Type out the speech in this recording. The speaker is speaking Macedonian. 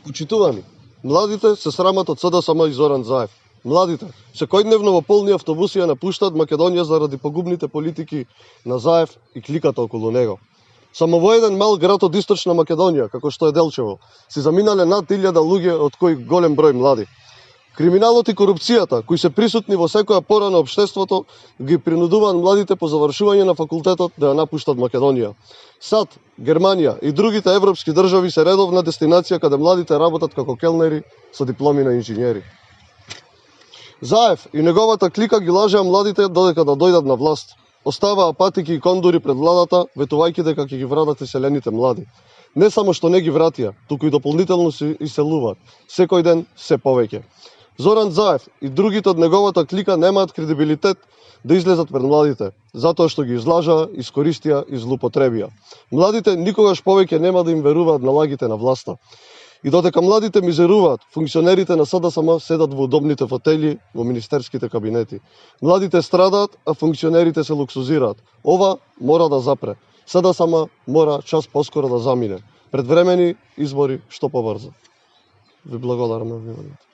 Почитувани, младите се срамат од СДСМ и Зоран Заев. Младите секојдневно во полни автобуси ја напуштаат Македонија заради погубните политики на Заев и кликата околу него. Само во еден мал град од источна Македонија, како што е Делчево, си заминале над 1000 луѓе, од кои голем број млади. Криминалот и корупцијата, кои се присутни во секоја пора на општеството, ги принудуваат младите по завршување на факултетот да ја напуштат Македонија. САД, Германија и другите европски држави се редовна дестинација каде младите работат како келнери со дипломи на инженери. Заев и неговата клика ги лажеа младите додека да дојдат на власт. Оставаа патики и кондури пред владата, ветувајќи дека ќе ги вратат иселените млади. Не само што не ги вратија, туку и дополнително се иселуваат. Секој ден се повеќе. Зоран Заев и другите од неговата клика немаат кредибилитет да излезат пред младите, затоа што ги излажаа, искористија и злоупотребија. Младите никогаш повеќе нема да им веруваат на лагите на власта. И додека младите мизеруваат, функционерите на СДСМ седат во удобните фотели во министерските кабинети. Младите страдаат, а функционерите се луксузираат. Ова мора да запре. СДСМ мора час поскоро да замине. Предвремени избори што побрзо. Ви благодарам на вниманието.